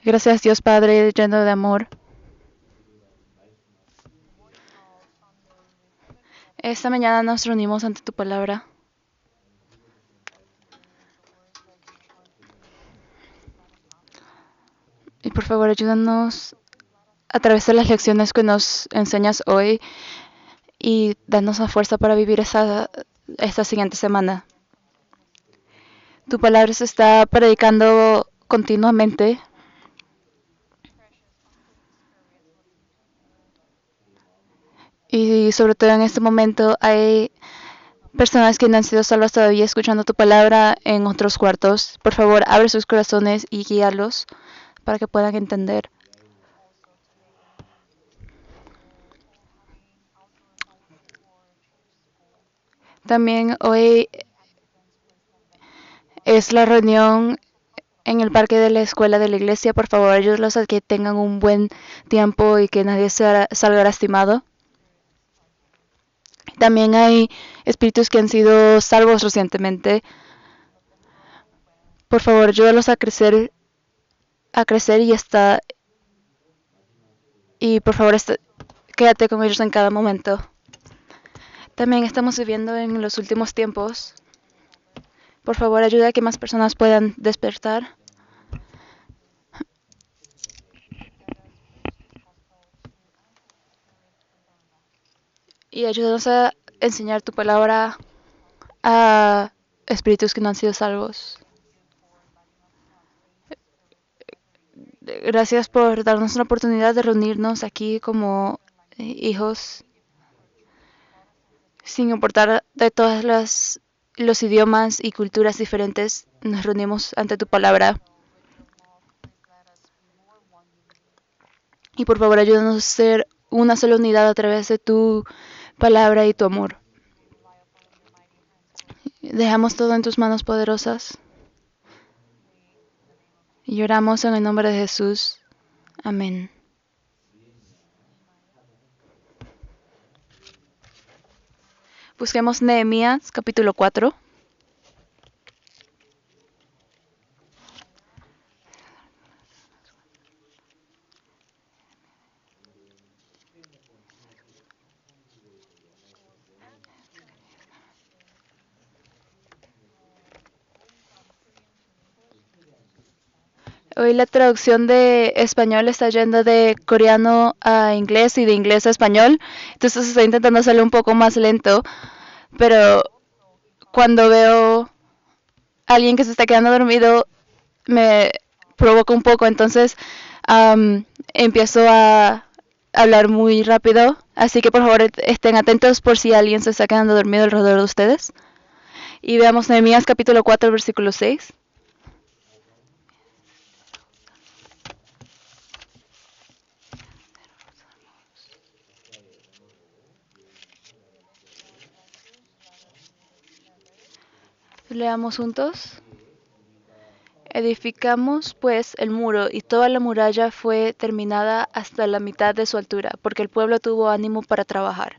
Gracias Dios Padre lleno de amor. Esta mañana nos reunimos ante tu palabra y por favor ayúdanos a través de las lecciones que nos enseñas hoy y danos la fuerza para vivir esta siguiente semana. Tu palabra se está predicando continuamente y sobre todo en este momento hay personas que no han sido salvas todavía escuchando tu palabra en otros cuartos. Por favor, abre sus corazones y guíalos para que puedan entender. También hoy es la reunión en el parque de la escuela de la iglesia. Por favor, ayúdalos a que tengan un buen tiempo y que nadie salga lastimado. También hay espíritus que han sido salvos recientemente. Por favor, ayúdalos a crecer y por favor quédate con ellos en cada momento. También estamos viviendo en los últimos tiempos. Por favor, ayuda a que más personas puedan despertar. Y ayúdanos a enseñar tu palabra a espíritus que no han sido salvos. Gracias por darnos una oportunidad de reunirnos aquí como hijos, sin importar de todas los idiomas y culturas diferentes, nos reunimos ante tu palabra. Y por favor, ayúdanos a ser una sola unidad a través de tu palabra y tu amor. Dejamos todo en tus manos poderosas. Y oramos en el nombre de Jesús. Amén. Busquemos Nehemías capítulo 4. Hoy la traducción de español está yendo de coreano a inglés y de inglés a español. Entonces estoy intentando hacerlo un poco más lento. Pero cuando veo a alguien que se está quedando dormido, me provoca un poco. Entonces empiezo a hablar muy rápido. Así que por favor estén atentos por si alguien se está quedando dormido alrededor de ustedes. Y veamos Nehemías capítulo 4, versículo 6. Leamos juntos. Edificamos pues el muro y toda la muralla fue terminada hasta la mitad de su altura, porque el pueblo tuvo ánimo para trabajar.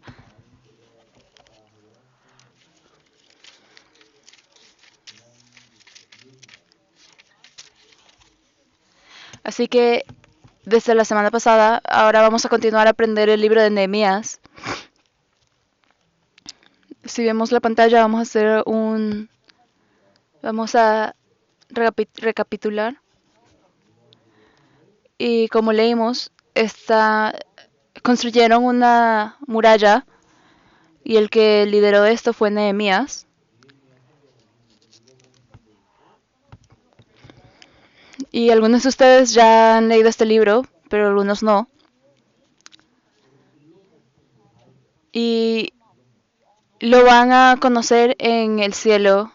Así que desde la semana pasada, ahora vamos a continuar a aprender el libro de Nehemías. Si vemos la pantalla, vamos a recapitular. Y como leímos, construyeron una muralla y el que lideró esto fue Nehemías. Y algunos de ustedes ya han leído este libro, pero algunos no. Y lo van a conocer en el cielo.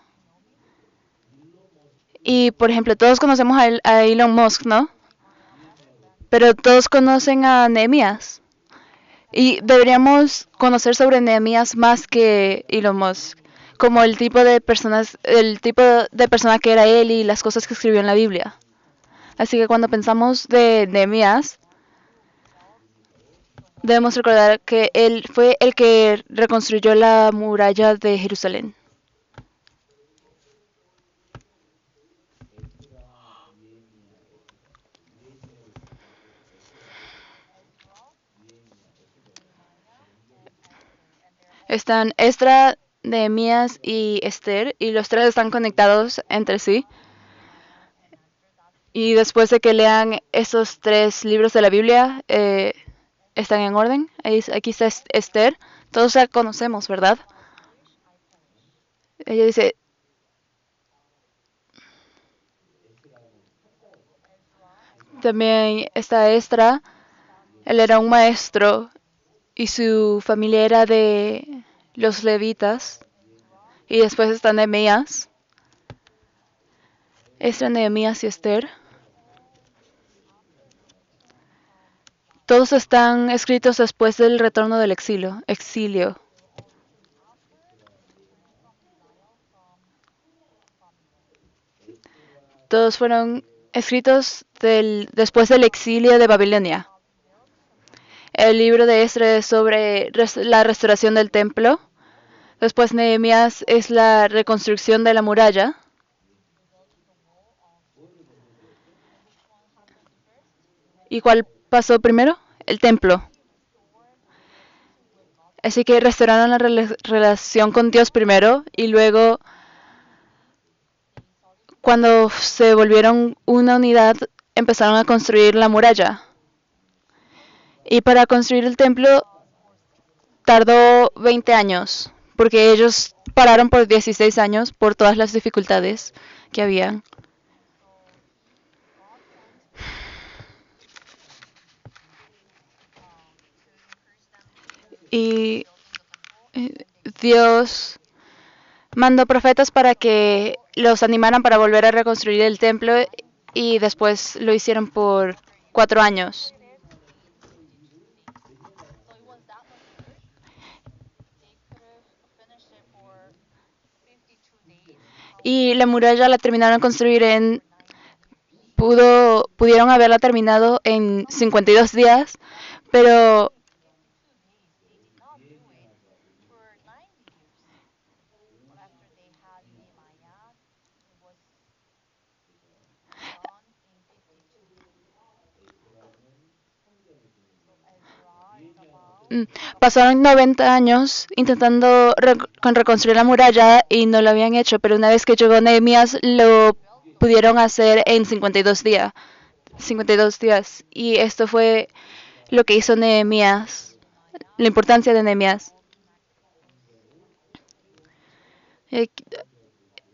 Y por ejemplo, todos conocemos a Elon Musk, ¿no? Pero todos conocen a Nehemías. Y deberíamos conocer sobre Nehemías más que Elon Musk, como el tipo de persona que era él y las cosas que escribió en la Biblia. Así que cuando pensamos de Nehemías, debemos recordar que él fue el que reconstruyó la muralla de Jerusalén. Están Esdra, Nehemías y Esther, y los tres están conectados entre sí. Y después de que lean esos tres libros de la Biblia, están en orden. Aquí está Esther. Todos la conocemos, ¿verdad? Ella dice, también está Esdra. Él era un maestro y su familia era de los levitas. Y después está Nehemías. Esdra, Nehemías y Esther. Todos están escritos después del retorno del exilio. Todos fueron escritos después del exilio de Babilonia. El libro de Esdras es sobre la restauración del templo. Después Nehemías es la reconstrucción de la muralla. ¿Y cuál pasó primero? El templo. Así que restauraron la relación con Dios primero y luego, cuando se volvieron una unidad, empezaron a construir la muralla. Y para construir el templo tardó 20 años, porque ellos pararon por 16 años por todas las dificultades que había. Y Dios mandó profetas para que los animaran para volver a reconstruir el templo y después lo hicieron por 4 años. Y la muralla la terminaron de construir pudieron haberla terminado en 52 días, pero mm, pasaron 90 años intentando reconstruir la muralla y no lo habían hecho, pero una vez que llegó Nehemías lo pudieron hacer en 52 días. 52 días. Y esto fue lo que hizo Nehemías, la importancia de Nehemías. Y,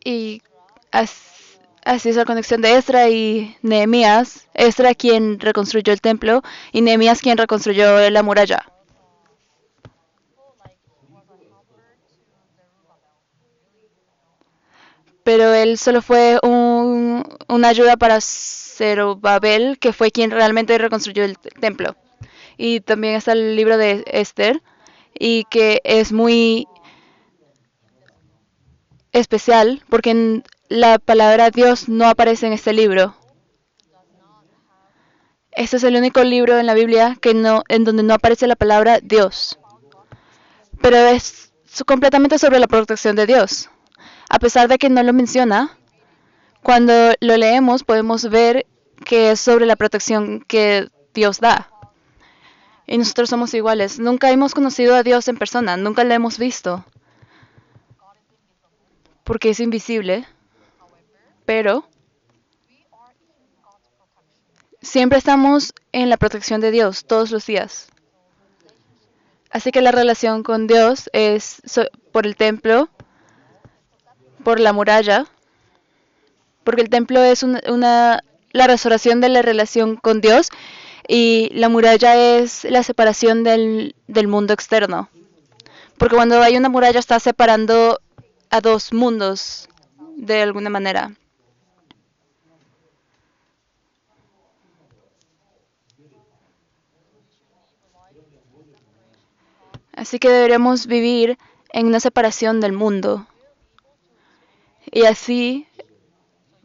y así es la conexión de Esdra y Nehemías. Esdra quien reconstruyó el templo y Nehemías quien reconstruyó la muralla. Pero él solo fue una ayuda para Zerubabel, que fue quien realmente reconstruyó el templo. Y también está el libro de Esther, y que es muy especial porque la palabra Dios no aparece en este libro. Este es el único libro en la Biblia en donde no aparece la palabra Dios. Pero es completamente sobre la protección de Dios. A pesar de que no lo menciona, cuando lo leemos podemos ver que es sobre la protección que Dios da. Y nosotros somos iguales. Nunca hemos conocido a Dios en persona, nunca lo hemos visto, porque es invisible, pero siempre estamos en la protección de Dios todos los días. Así que la relación con Dios es por el templo, por la muralla, porque el templo es la restauración de la relación con Dios y la muralla es la separación del mundo externo. Porque cuando hay una muralla está separando a dos mundos de alguna manera. Así que deberíamos vivir en una separación del mundo. Y así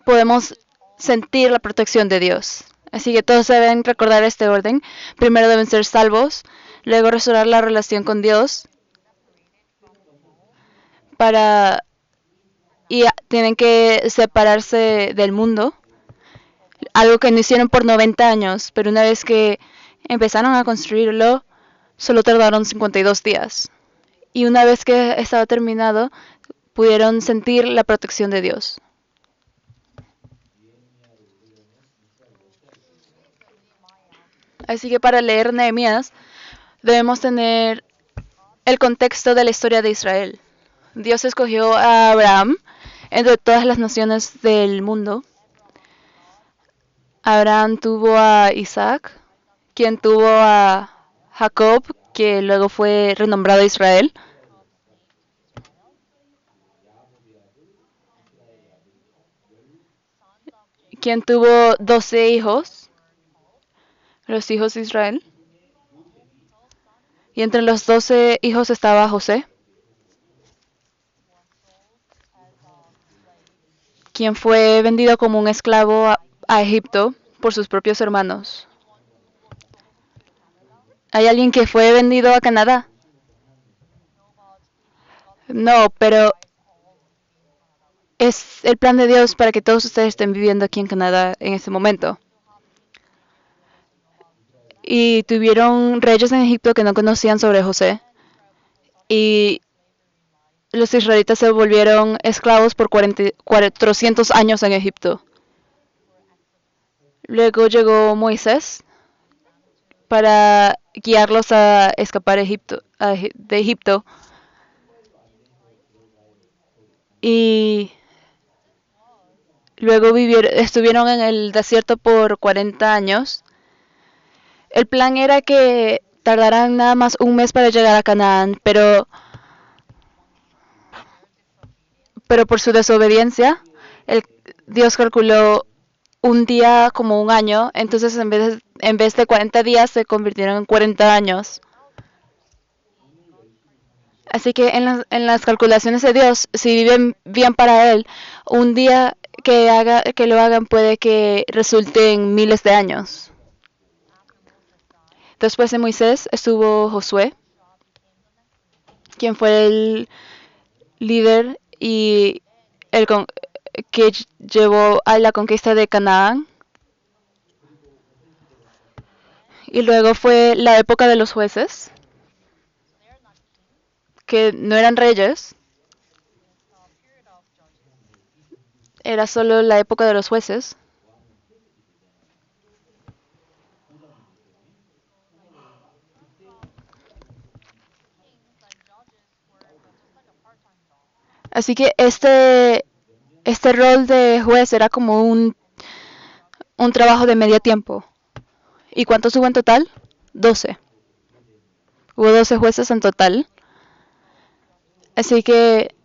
podemos sentir la protección de Dios. Así que todos deben recordar este orden. Primero deben ser salvos, luego restaurar la relación con Dios y tienen que separarse del mundo, algo que no hicieron por 90 años, pero una vez que empezaron a construirlo, solo tardaron 52 días. Y una vez que estaba terminado, pudieron sentir la protección de Dios. Así que para leer Nehemías debemos tener el contexto de la historia de Israel. Dios escogió a Abraham entre todas las naciones del mundo. Abraham tuvo a Isaac, quien tuvo a Jacob, que luego fue renombrado Israel, quien tuvo 12 hijos, los hijos de Israel. Y entre los 12 hijos estaba José, quien fue vendido como un esclavo a Egipto por sus propios hermanos. ¿Hay alguien que fue vendido a Canadá? No, pero es el plan de Dios para que todos ustedes estén viviendo aquí en Canadá en este momento. Y tuvieron reyes en Egipto que no conocían sobre José. Y los israelitas se volvieron esclavos por 400 años en Egipto. Luego llegó Moisés para guiarlos a escapar de Egipto. Y luego estuvieron en el desierto por 40 años. El plan era que tardaran nada más un mes para llegar a Canaán, pero por su desobediencia, el, Dios calculó un día como un año, entonces en vez de 40 días se convirtieron en 40 años. Así que en las calculaciones de Dios, si viven bien para Él, un día que lo hagan puede que resulte en miles de años. Después de Moisés estuvo Josué, quien fue el líder y que llevó a la conquista de Canaán. Y luego fue la época de los jueces, que no eran reyes, era solo la época de los jueces. Así que este rol de juez era como un trabajo de medio tiempo. ¿Y cuántos hubo en total? 12. Hubo 12 jueces en total. Así que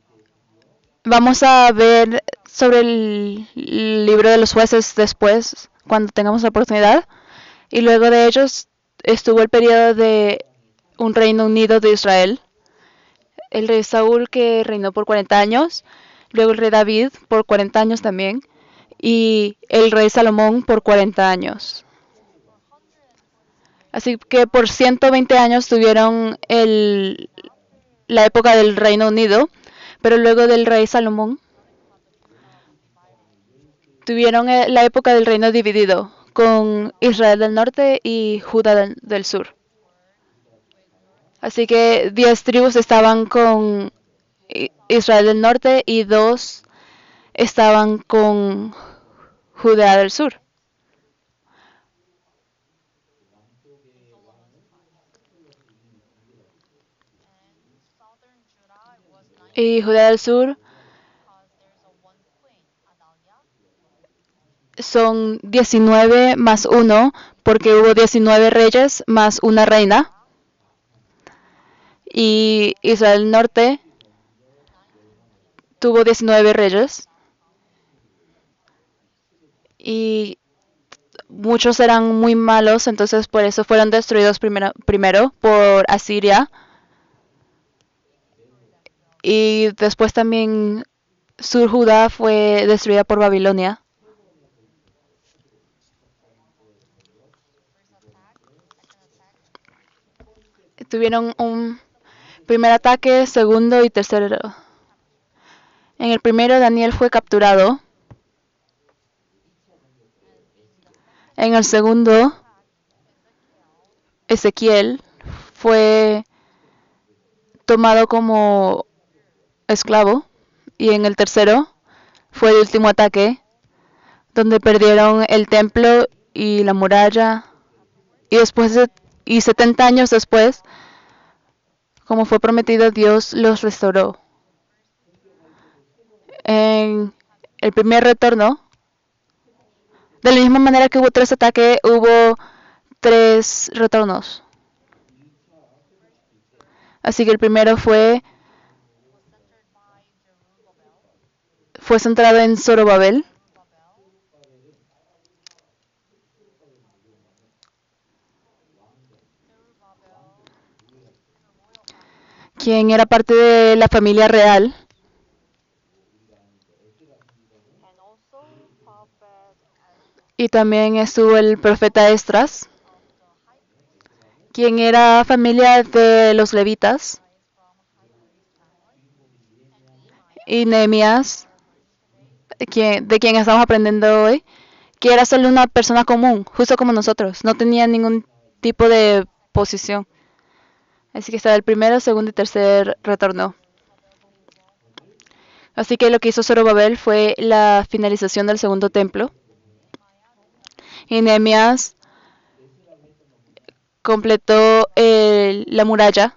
vamos a ver sobre el libro de los jueces después, cuando tengamos la oportunidad. Y luego de ellos estuvo el periodo de un reino unido de Israel. El rey Saúl, que reinó por 40 años. Luego el rey David por 40 años también. Y el rey Salomón por 40 años. Así que por 120 años tuvieron la época del Reino Unido, pero luego del rey Salomón tuvieron la época del reino dividido, con Israel del norte y Judá del sur. Así que 10 tribus estaban con Israel del norte y 2 estaban con Judá del sur. Y Judá del sur son 19 más 1, porque hubo 19 reyes más una reina. Y Israel del norte tuvo 19 reyes. Y muchos eran muy malos, entonces por eso fueron destruidos primero por Asiria. Y después también Sur Judá fue destruida por Babilonia. Tuvieron un primer ataque, segundo y tercero. En el primero Daniel fue capturado. En el segundo Ezequiel fue tomado como esclavo. Y en el tercero fue el último ataque, donde perdieron el templo y la muralla. Y y 70 años después, como fue prometido, Dios los restauró. En el primer retorno, de la misma manera que hubo 3 ataques, hubo 3 retornos. Así que el primero fue centrado en Zorobabel, quien era parte de la familia real. Y también estuvo el profeta Esdras, quien era familia de los levitas. Y Nehemías, de quien estamos aprendiendo hoy, que era solo una persona común, justo como nosotros. No tenía ningún tipo de posición. Así que estaba el primero, segundo y tercer retorno. Así que lo que hizo Zorobabel fue la finalización del segundo templo. Y Nehemías completó la muralla.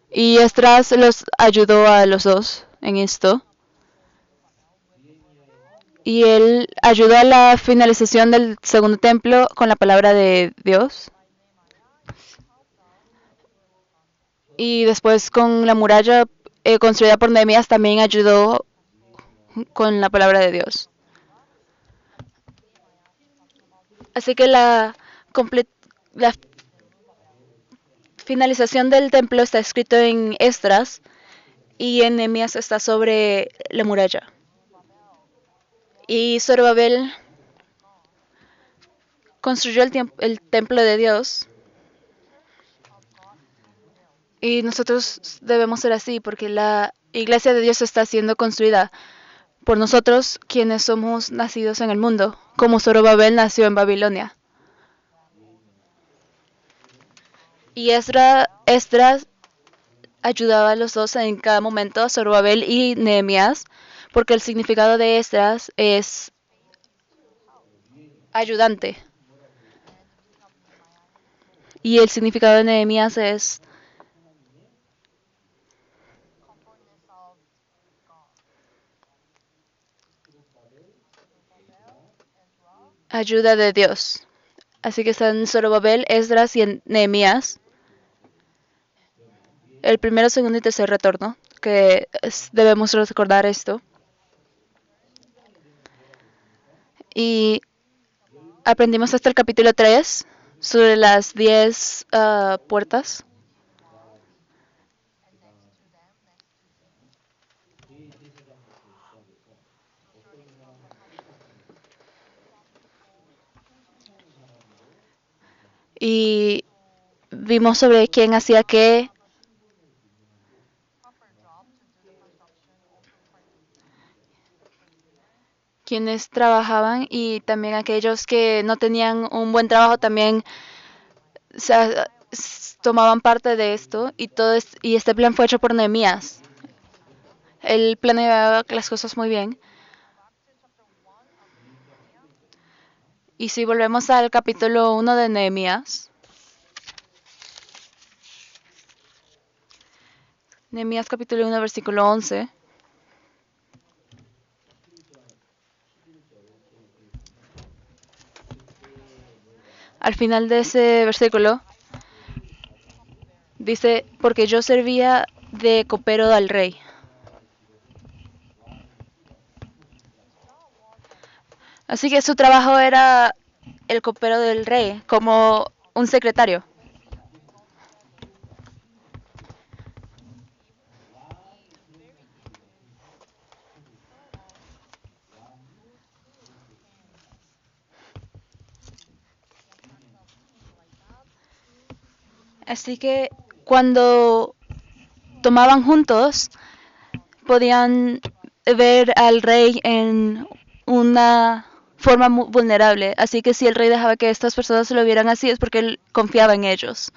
Y Esdras los ayudó a los dos en esto. Y él ayudó a la finalización del segundo templo con la palabra de Dios. Y después con la muralla construida por Nehemías también ayudó con la palabra de Dios. Así que la finalización del templo está escrito en Esdras y en Nehemías está sobre la muralla. Y Zorobabel construyó el templo de Dios. Y nosotros debemos ser así porque la iglesia de Dios está siendo construida por nosotros quienes somos nacidos en el mundo, como Zorobabel nació en Babilonia. Y Esdras ayudaba a los dos en cada momento, a Zorobabel y Nehemías, porque el significado de Esdras es ayudante. Y el significado de Nehemías es ayuda de Dios. Así que están Zorobabel, Esdras y Nehemías. El primero, segundo y tercer retorno, que debemos recordar esto. Y aprendimos hasta el capítulo 3 sobre las 10 puertas. Y vimos sobre quién hacía qué. Quienes trabajaban y también aquellos que no tenían un buen trabajo también tomaban parte de esto y este plan fue hecho por Nehemías. Él planeaba las cosas muy bien. Y si volvemos al capítulo 1 de Nehemías. Nehemías capítulo 1 versículo 11. Al final de ese versículo dice, porque yo servía de copero al rey. Así que su trabajo era el copero del rey, como un secretario. Así que cuando tomaban juntos, podían ver al rey en una forma muy vulnerable. Así que si el rey dejaba que estas personas lo vieran así es porque él confiaba en ellos.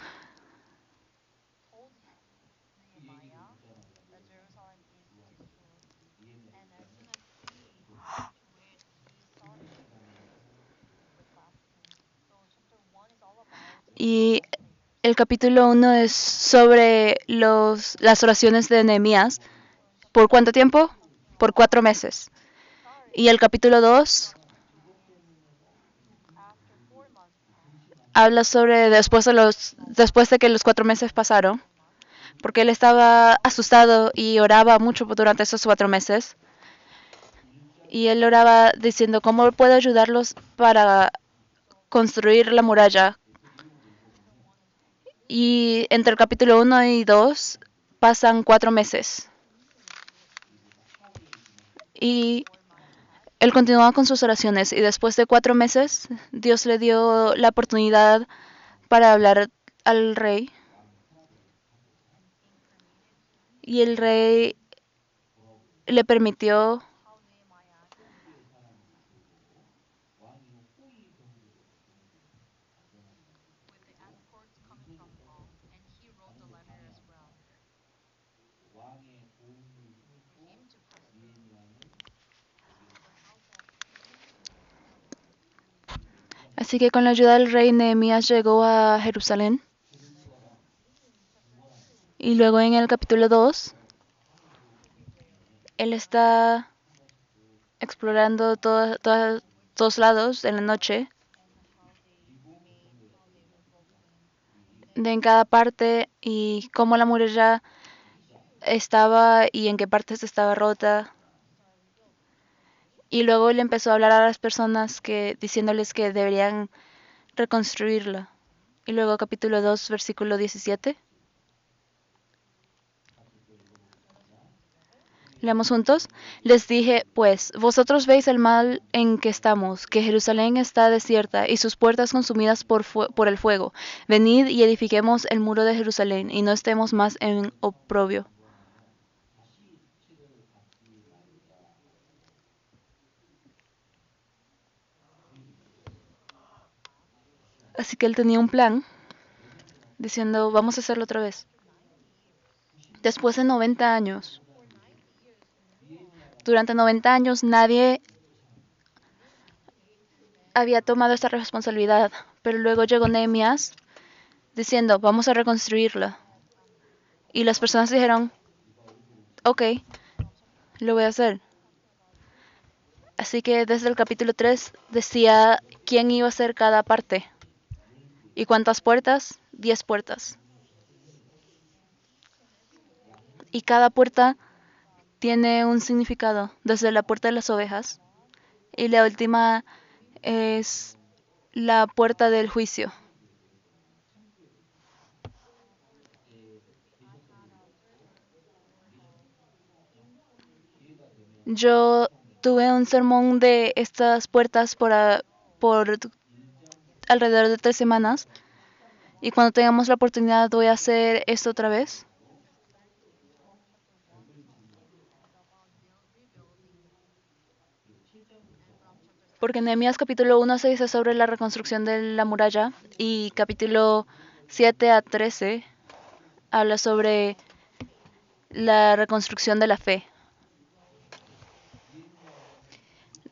Y el capítulo 1 es sobre las oraciones de Nehemías. ¿Por cuánto tiempo? Por 4 meses. Y el capítulo 2 habla sobre después de que los 4 meses pasaron, porque él estaba asustado y oraba mucho durante esos 4 meses. Y él oraba diciendo, ¿cómo puedo ayudarlos para construir la muralla? Y entre el capítulo 1 y 2 pasan 4 meses. Y él continuaba con sus oraciones y después de 4 meses Dios le dio la oportunidad para hablar al rey. Y el rey le permitió. Así que con la ayuda del rey Nehemías llegó a Jerusalén. Y luego en el capítulo 2 él está explorando todos lados en la noche, en cada parte, y cómo la muralla estaba y en qué partes estaba rota. Y luego él empezó a hablar a las personas diciéndoles que deberían reconstruirla. Y luego capítulo 2, versículo 17. Leamos juntos. Les dije, pues, vosotros veis el mal en que estamos, que Jerusalén está desierta y sus puertas consumidas por el fuego. Venid y edifiquemos el muro de Jerusalén y no estemos más en oprobio. Así que él tenía un plan, diciendo, vamos a hacerlo otra vez. Después de 90 años, durante 90 años nadie había tomado esta responsabilidad, pero luego llegó Nehemías diciendo, vamos a reconstruirla. Y las personas dijeron, ok, lo voy a hacer. Así que desde el capítulo 3 decía quién iba a ser cada parte. ¿Y cuántas puertas? 10 puertas. Y cada puerta tiene un significado, desde la puerta de las ovejas. Y la última es la puerta del juicio. Yo tuve un sermón de estas puertas por alrededor de 3 semanas. Y cuando tengamos la oportunidad voy a hacer esto otra vez. Porque Nehemías capítulo 1 se dice sobre la reconstrucción de la muralla y capítulo 7 a 13 habla sobre la reconstrucción de la fe.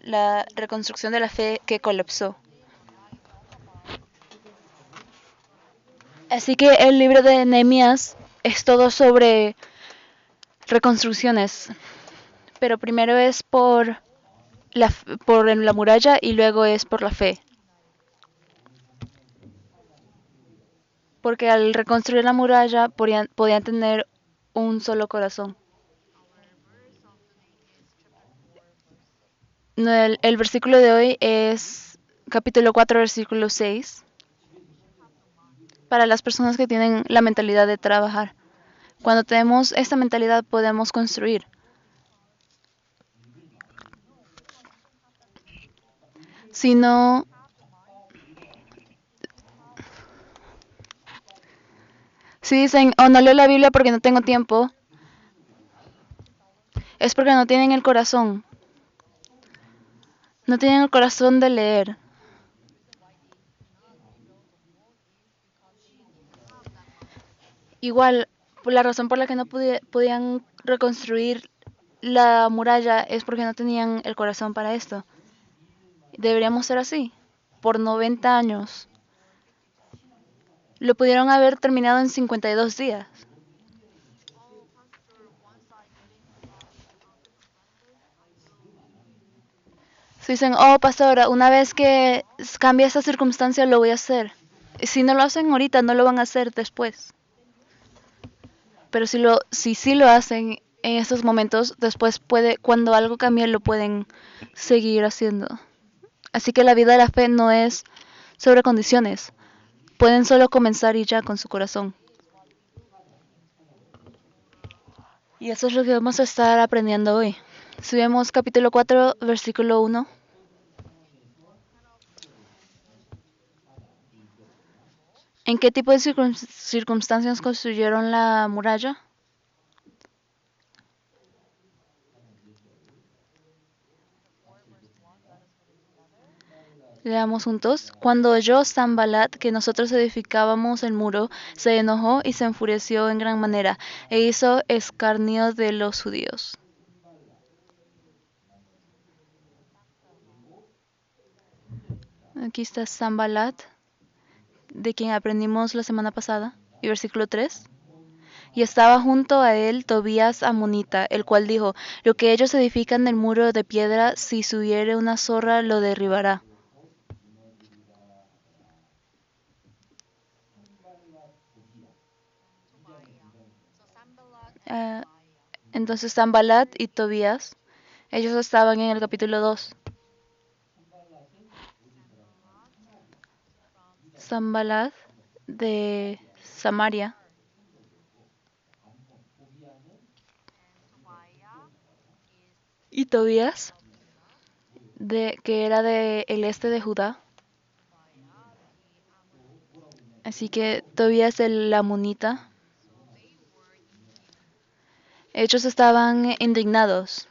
La reconstrucción de la fe que colapsó. Así que el libro de Nehemías es todo sobre reconstrucciones. Pero primero es por la muralla y luego es por la fe. Porque al reconstruir la muralla podían tener un solo corazón. No, el versículo de hoy es capítulo 4, versículo 6. Para las personas que tienen la mentalidad de trabajar. Cuando tenemos esta mentalidad podemos construir. Si no, si dicen, oh, no leo la Biblia porque no tengo tiempo, es porque no tienen el corazón. No tienen el corazón de leer. Igual, la razón por la que no podían reconstruir la muralla es porque no tenían el corazón para esto. Deberíamos ser así. Por 90 años. Lo pudieron haber terminado en 52 días. Si dicen, oh, pastor, una vez que cambie esta circunstancia lo voy a hacer. Y si no lo hacen ahorita, no lo van a hacer después. Pero si sí lo hacen en estos momentos, después cuando algo cambie, lo pueden seguir haciendo. Así que la vida de la fe no es sobre condiciones. Pueden solo comenzar y ya con su corazón. Y eso es lo que vamos a estar aprendiendo hoy. Si vemos capítulo 4, versículo 1. ¿En qué tipo de circunstancias construyeron la muralla? Leamos juntos. Cuando oyó Sanballat que nosotros edificábamos el muro, se enojó y se enfureció en gran manera, e hizo escarnio de los judíos. Aquí está Sanballat, de quien aprendimos la semana pasada, y versículo 3. Y estaba junto a él Tobías amonita, el cual dijo, lo que ellos edifican del muro de piedra, si subiere una zorra lo derribará. Ah, entonces Sanballat y Tobías, ellos estaban en el capítulo 2. Sanballat de Samaria y Tobías, que era del este de Judá. Así que Tobías el amonita. Ellos estaban indignados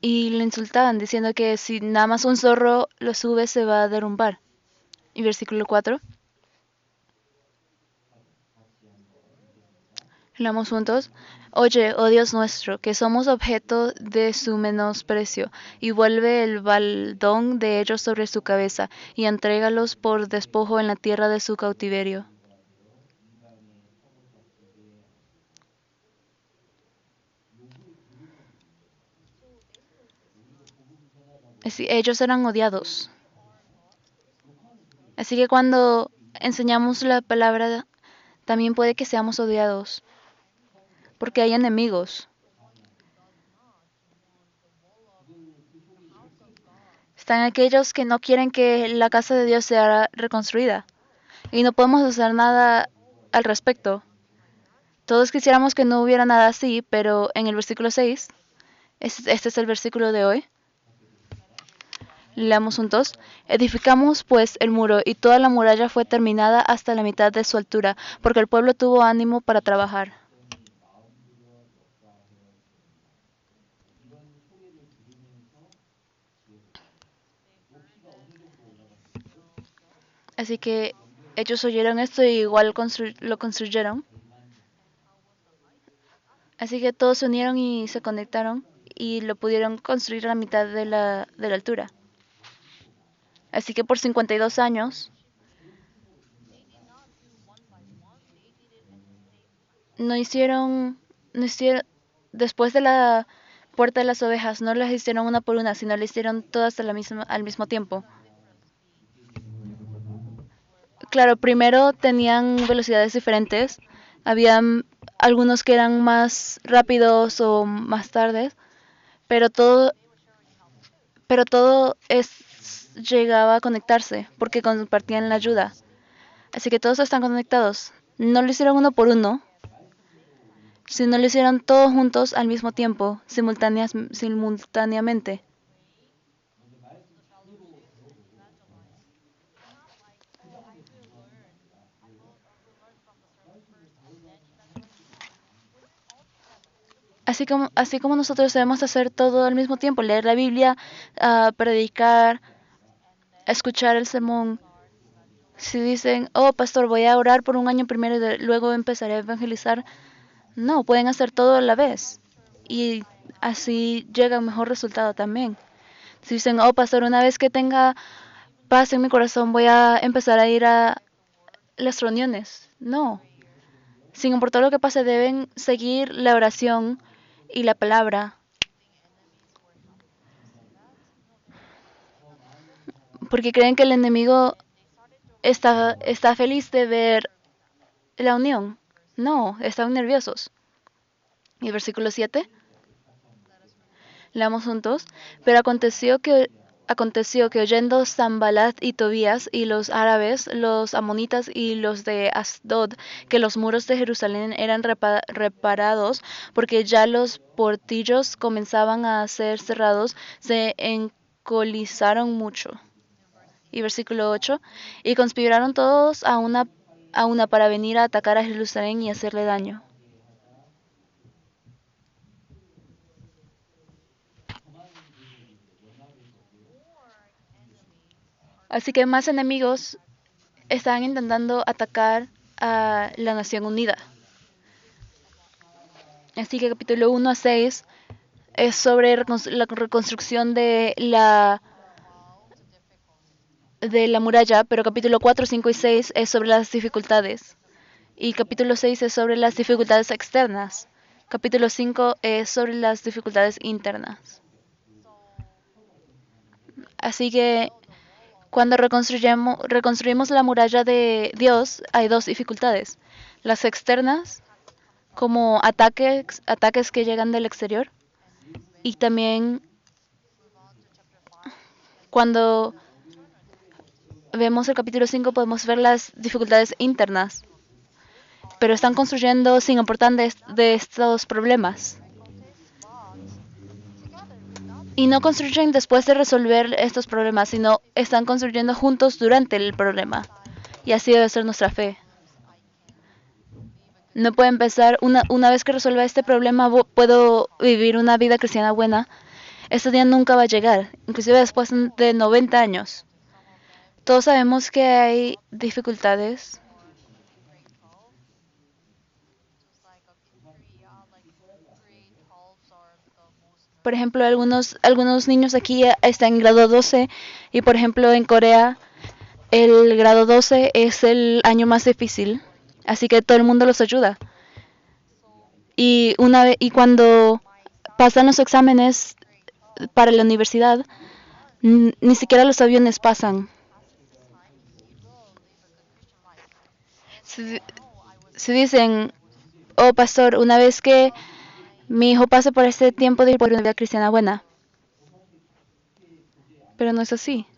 y le insultaban diciendo que si nada más un zorro lo sube se va a derrumbar. Y versículo 4. Leamos juntos. Oye, oh Dios nuestro, que somos objeto de su menosprecio, y vuelve el baldón de ellos sobre su cabeza, y entrégalos por despojo en la tierra de su cautiverio. Así, ellos eran odiados. Así que cuando enseñamos la palabra, también puede que seamos odiados, porque hay enemigos. Están aquellos que no quieren que la casa de Dios sea reconstruida, y no podemos hacer nada al respecto. Todos quisiéramos que no hubiera nada así, pero en el versículo 6, este es el versículo de hoy, leamos juntos. Edificamos pues el muro y toda la muralla fue terminada hasta la mitad de su altura, porque el pueblo tuvo ánimo para trabajar. Así que ellos oyeron esto y igual lo construyeron. Así que todos se unieron y se conectaron y lo pudieron construir a la mitad de la altura. Así que por 52 años no hicieron, no hicieron, después de la puerta de las ovejas, no las hicieron una por una, sino las hicieron todas al mismo tiempo. Claro, primero tenían velocidades diferentes. Habían algunos que eran más rápidos o más tardes, pero llegaba a conectarse porque compartían la ayuda. Así que todos están conectados. No lo hicieron uno por uno, sino lo hicieron todos juntos al mismo tiempo, simultáneamente. Así como nosotros debemos hacer todo al mismo tiempo, leer la Biblia, predicar, escuchar el sermón. Si dicen, oh pastor, voy a orar por un año primero y luego empezaré a evangelizar, no, pueden hacer todo a la vez. Y así llega un mejor resultado también. Si dicen, oh pastor, una vez que tenga paz en mi corazón voy a empezar a ir a las reuniones. No. Sin importar lo que pase, deben seguir la oración y la palabra, porque creen que el enemigo está feliz de ver la unión. No, están nerviosos. Y versículo 7, leamos juntos. Pero aconteció que oyendo Sambalat y Tobías y los árabes, los amonitas y los de Asdod, que los muros de Jerusalén eran reparados, porque ya los portillos comenzaban a ser cerrados, se encolizaron mucho. Y versículo 8, y conspiraron todos a una para venir a atacar a Jerusalén y hacerle daño. Así que más enemigos estaban intentando atacar a la Nación Unida. Así que capítulo 1 a 6 es sobre la reconstrucción de la muralla, pero capítulo 4, 5 y 6 es sobre las dificultades. Y capítulo 6 es sobre las dificultades externas. Capítulo 5 es sobre las dificultades internas. Así que cuando reconstruimos la muralla de Dios, hay dos dificultades. Las externas, como ataques que llegan del exterior. Y también cuando vemos el capítulo 5 podemos ver las dificultades internas. Pero están construyendo sin importar de estos problemas. Y no construyen después de resolver estos problemas, sino están construyendo juntos durante el problema. Y así debe ser nuestra fe. No puedo empezar, una vez que resuelva este problema, puedo vivir una vida cristiana buena. Este día nunca va a llegar, inclusive después de 90 años. Todos sabemos que hay dificultades. Por ejemplo, algunos niños aquí están en grado 12 y por ejemplo en Corea el grado 12 es el año más difícil. Así que todo el mundo los ayuda. Y cuando pasan los exámenes para la universidad, ni siquiera los aviones pasan. Si dicen, oh pastor, una vez que mi hijo pase por este tiempo de ir por una vida cristiana buena. Pero no es así.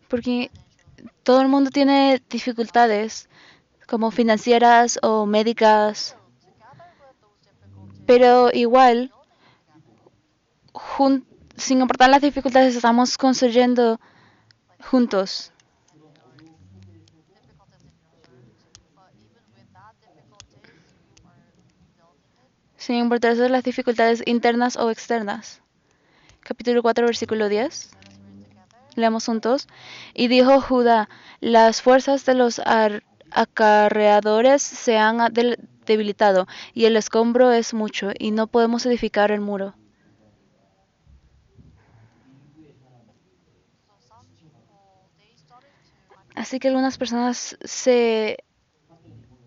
Porque todo el mundo tiene dificultades, como financieras o médicas, pero igual, sin importar las dificultades, estamos construyendo juntos. Sin importar las dificultades internas o externas. Capítulo 4, versículo 10. Leamos juntos. Y dijo Judá, las fuerzas de los acarreadores se han debilitado, y el escombro es mucho, y no podemos edificar el muro. Así que algunas personas se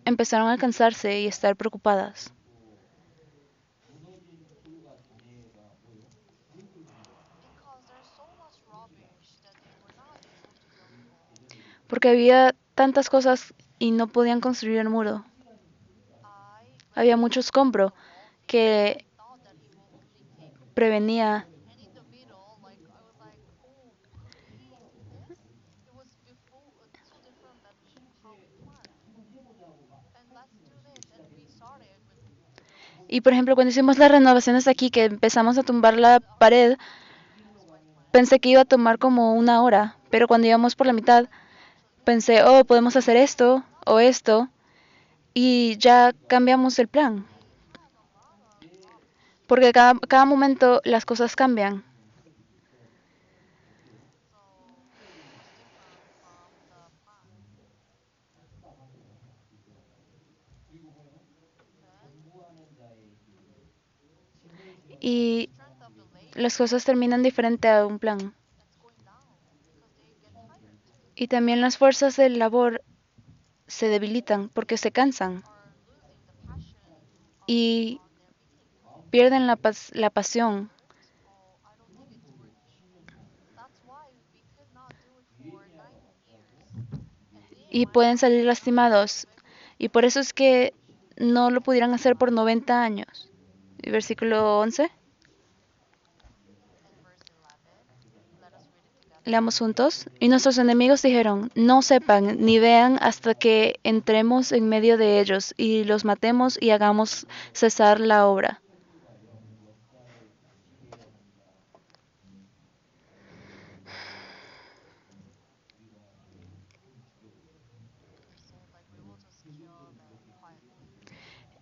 empezaron a cansarse y estar preocupadas. Porque había tantas cosas y no podían construir el muro. Había mucho escombro que prevenía. Y por ejemplo, cuando hicimos las renovaciones aquí, que empezamos a tumbar la pared, pensé que iba a tomar como 1 hora, pero cuando íbamos por la mitad, pensé, oh, podemos hacer esto o esto, y ya cambiamos el plan, porque cada momento las cosas cambian. Y las cosas terminan diferente a un plan. Y también las fuerzas de labor se debilitan porque se cansan y pierden la pasión y pueden salir lastimados. Y por eso es que no lo pudieran hacer por 90 años. Y versículo 11, leamos juntos. Y nuestros enemigos dijeron, no sepan ni vean hasta que entremos en medio de ellos y los matemos y hagamos cesar la obra.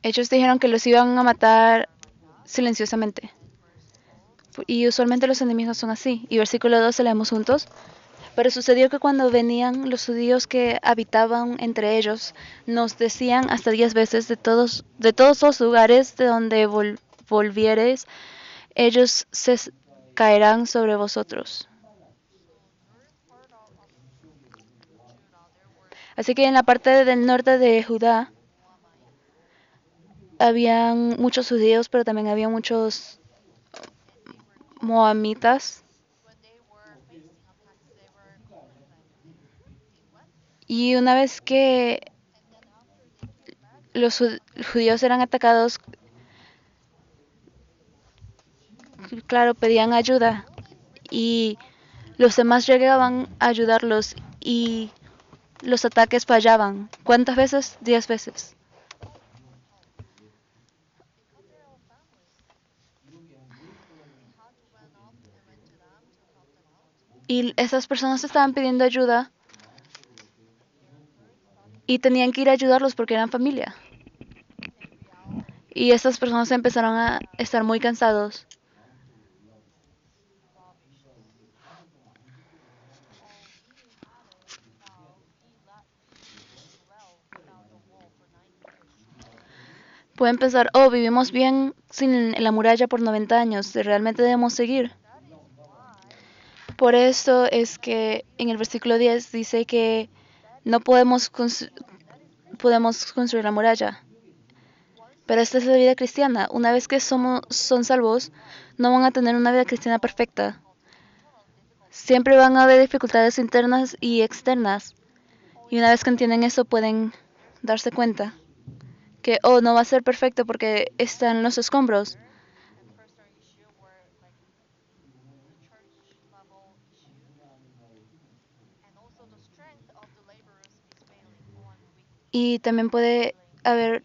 Ellos dijeron que los iban a matar silenciosamente. Y usualmente los enemigos son así. Y versículo 12 leemos juntos. Pero sucedió que cuando venían los judíos que habitaban entre ellos, nos decían hasta 10 veces de todos los lugares de donde volviereis, ellos caerán sobre vosotros. Así que en la parte del norte de Judá habían muchos judíos, pero también había muchos moamitas. Y una vez que los judíos eran atacados, claro, pedían ayuda y los demás llegaban a ayudarlos y los ataques fallaban. ¿Cuántas veces? 10 veces. Y esas personas estaban pidiendo ayuda y tenían que ir a ayudarlos porque eran familia. Y estas personas empezaron a estar muy cansados. Pueden pensar, oh, vivimos bien sin la muralla por 90 años, realmente debemos seguir. Por eso es que en el versículo 10 dice que no podemos construir la muralla. Pero esta es la vida cristiana. Una vez que son salvos, no van a tener una vida cristiana perfecta. Siempre van a haber dificultades internas y externas. Y una vez que entienden eso, pueden darse cuenta que, oh, no va a ser perfecto porque están los escombros. Y también puede haber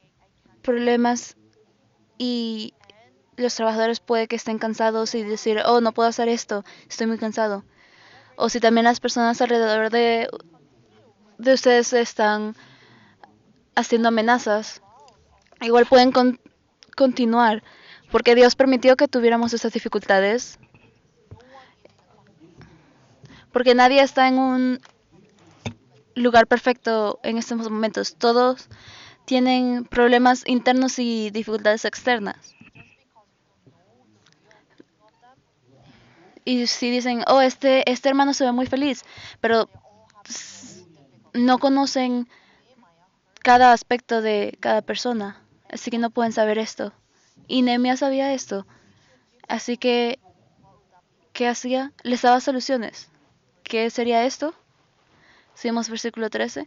problemas y los trabajadores puede que estén cansados y decir, oh, no puedo hacer esto, estoy muy cansado. O si también las personas alrededor de ustedes están haciendo amenazas, igual pueden continuar, porque Dios permitió que tuviéramos esas dificultades, porque nadie está en un lugar perfecto en estos momentos. Todos tienen problemas internos y dificultades externas. Y si dicen, oh, este hermano se ve muy feliz, pero no conocen cada aspecto de cada persona, así que no pueden saber esto. Y Nehemías sabía esto, así que, ¿qué hacía? Les daba soluciones. ¿Qué sería esto? Seguimos versículo 13.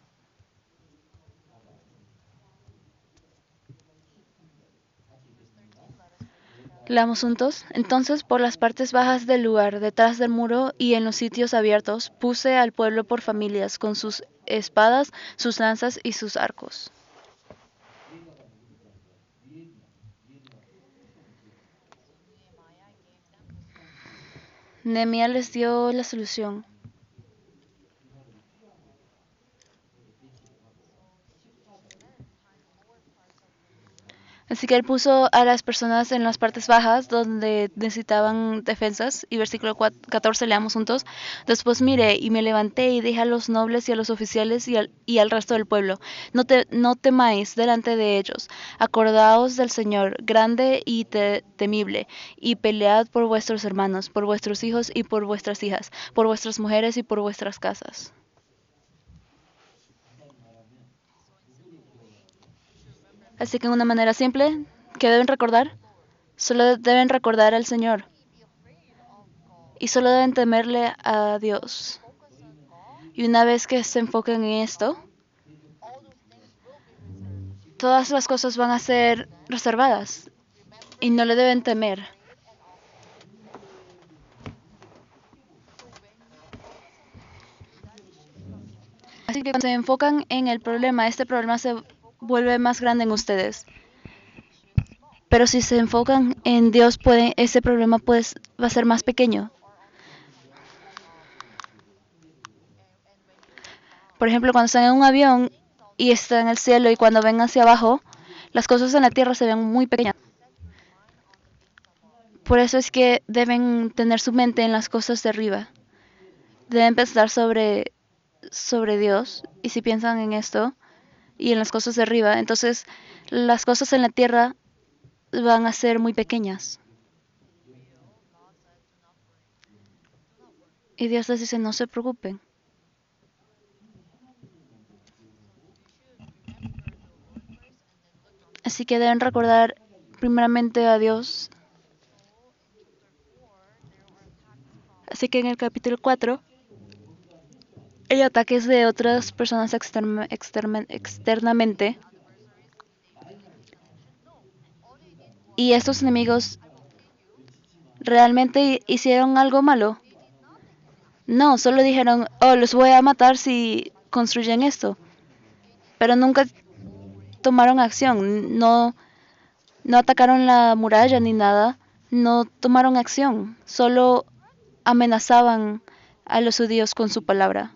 Leamos juntos. Entonces, por las partes bajas del lugar, detrás del muro y en los sitios abiertos, puse al pueblo por familias, con sus espadas, sus lanzas y sus arcos. Nehemías les dio la solución. Así que él puso a las personas en las partes bajas donde necesitaban defensas. Y versículo 14 leamos juntos. Después miré y me levanté y dije a los nobles y a los oficiales y al resto del pueblo, no temáis delante de ellos. Acordaos del Señor, grande y temible, y pelead por vuestros hermanos, por vuestros hijos y por vuestras hijas, por vuestras mujeres y por vuestras casas. Así que en una manera simple, ¿qué deben recordar? Solo deben recordar al Señor y solo deben temerle a Dios. Y una vez que se enfoquen en esto, todas las cosas van a ser reservadas y no le deben temer. Así que cuando se enfocan en el problema, este problema se vuelve más grande en ustedes. Pero si se enfocan en Dios, ese problema va a ser más pequeño. Por ejemplo, cuando están en un avión y están en el cielo y cuando ven hacia abajo, las cosas en la tierra se ven muy pequeñas. Por eso es que deben tener su mente en las cosas de arriba. Deben pensar sobre Dios. Y si piensan en esto y en las cosas de arriba, entonces las cosas en la tierra van a ser muy pequeñas. Y Dios les dice, no se preocupen. Así que deben recordar primeramente a Dios. Así que en el capítulo 4 hay ataques de otras personas externamente. Y estos enemigos realmente hicieron algo malo. No, solo dijeron, oh, los voy a matar si construyen esto. Pero nunca tomaron acción. No atacaron la muralla ni nada. No tomaron acción. Solo amenazaban a los judíos con su palabra.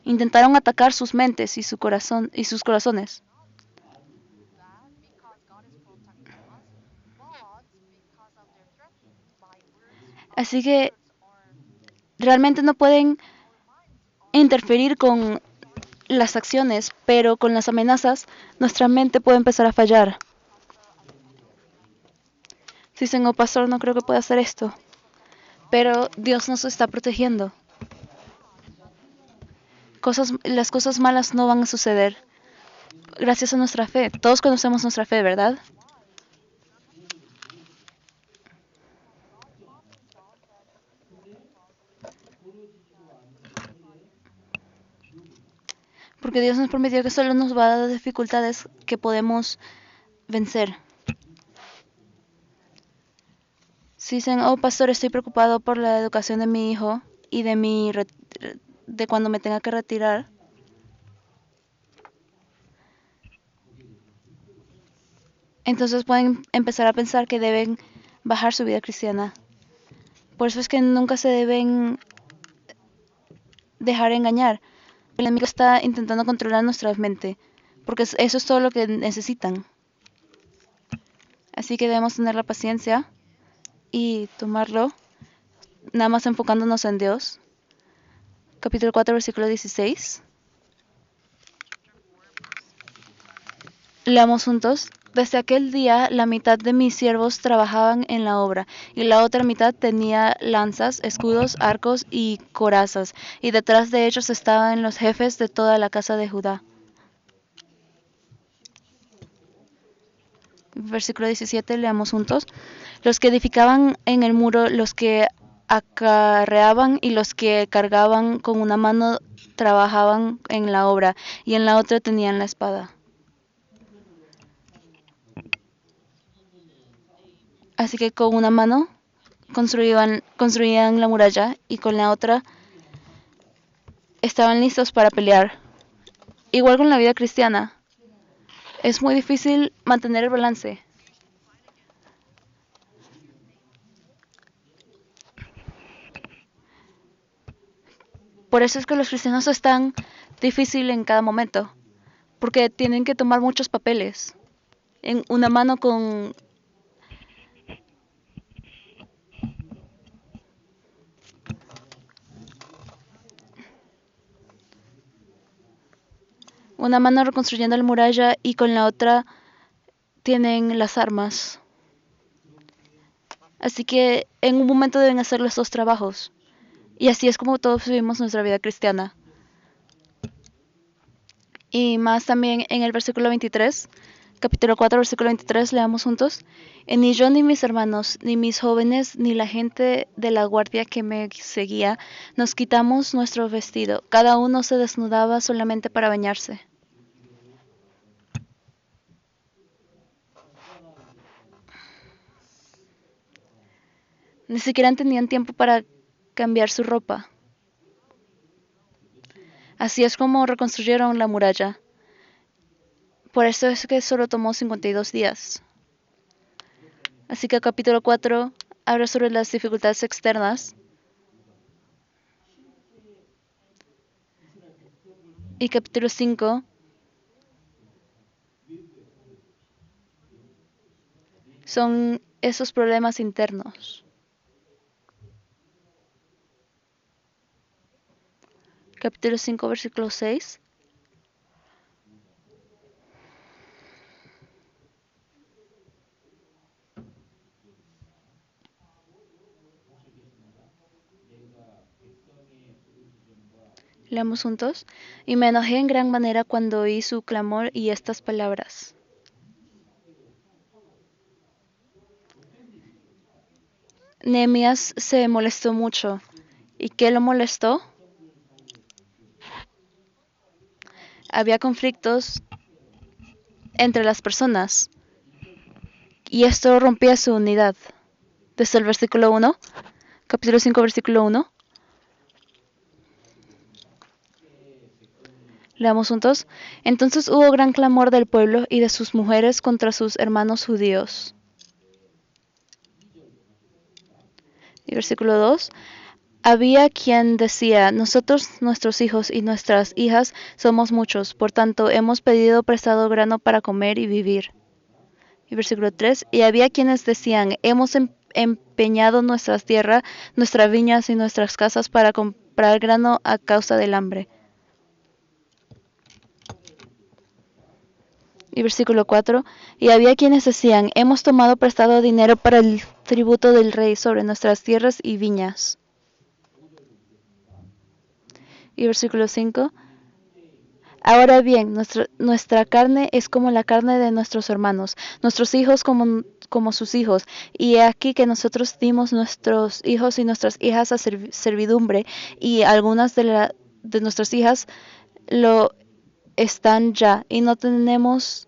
Intentaron atacar sus mentes y sus corazones. Así que realmente no pueden interferir con las acciones, pero con las amenazas nuestra mente puede empezar a fallar. Si dicen, oh pastor, no creo que pueda hacer esto, pero Dios nos está protegiendo. Las cosas malas no van a suceder gracias a nuestra fe. Todos conocemos nuestra fe, ¿verdad? Porque Dios nos prometió que solo nos va a dar dificultades que podemos vencer. Si dicen, oh pastor, estoy preocupado por la educación de mi hijo y de cuando me tenga que retirar, entonces pueden empezar a pensar que deben bajar su vida cristiana. Por eso es que nunca se deben dejar engañar. El enemigo está intentando controlar nuestra mente, porque eso es todo lo que necesitan. Así que debemos tener la paciencia y tomarlo, nada más enfocándonos en Dios. Capítulo 4, versículo 16. Leamos juntos. Desde aquel día la mitad de mis siervos trabajaban en la obra, y la otra mitad tenía lanzas, escudos, arcos y corazas, y detrás de ellos estaban los jefes de toda la casa de Judá. Versículo 17, leamos juntos. Los que edificaban en el muro, los que acarreaban y los que cargaban con una mano trabajaban en la obra, y en la otra tenían la espada. Así que con una mano construían la muralla y con la otra estaban listos para pelear. Igual con la vida cristiana, es muy difícil mantener el balance. Por eso es que los cristianos están difíciles en cada momento, porque tienen que tomar muchos papeles. En una mano con una mano reconstruyendo la muralla y con la otra tienen las armas. Así que en un momento deben hacer los dos trabajos. Y así es como todos vivimos nuestra vida cristiana. Y más también en el versículo 23, capítulo 4, versículo 23, leamos juntos. Ni yo, ni mis hermanos, ni mis jóvenes, ni la gente de la guardia que me seguía, nos quitamos nuestro vestido. Cada uno se desnudaba solamente para bañarse. Ni siquiera tenían tiempo para cambiar su ropa. Así es como reconstruyeron la muralla. Por eso es que solo tomó 52 días. Así que el capítulo 4 habla sobre las dificultades externas. Y capítulo 5 son esos problemas internos. Capítulo 5, versículo 6. Leamos juntos. Y me enojé en gran manera cuando oí su clamor y estas palabras. Nehemías se molestó mucho. ¿Y qué lo molestó? Había conflictos entre las personas. Y esto rompía su unidad. Desde el versículo 1, capítulo 5, versículo 1. Leamos juntos. Entonces hubo gran clamor del pueblo y de sus mujeres contra sus hermanos judíos. Y versículo 2. Había quien decía, nosotros, nuestros hijos y nuestras hijas somos muchos, por tanto hemos pedido prestado grano para comer y vivir. Y versículo 3. Y había quienes decían, hemos empeñado nuestra tierra, nuestras viñas y nuestras casas para comprar grano a causa del hambre. Y versículo 4. Y había quienes decían, hemos tomado prestado dinero para el tributo del rey sobre nuestras tierras y viñas. Y versículo 5. Ahora bien, nuestra carne es como la carne de nuestros hermanos, nuestros hijos como sus hijos. Y he aquí que nosotros dimos nuestros hijos y nuestras hijas a servidumbre, y algunas de nuestras hijas lo están ya, y no tenemos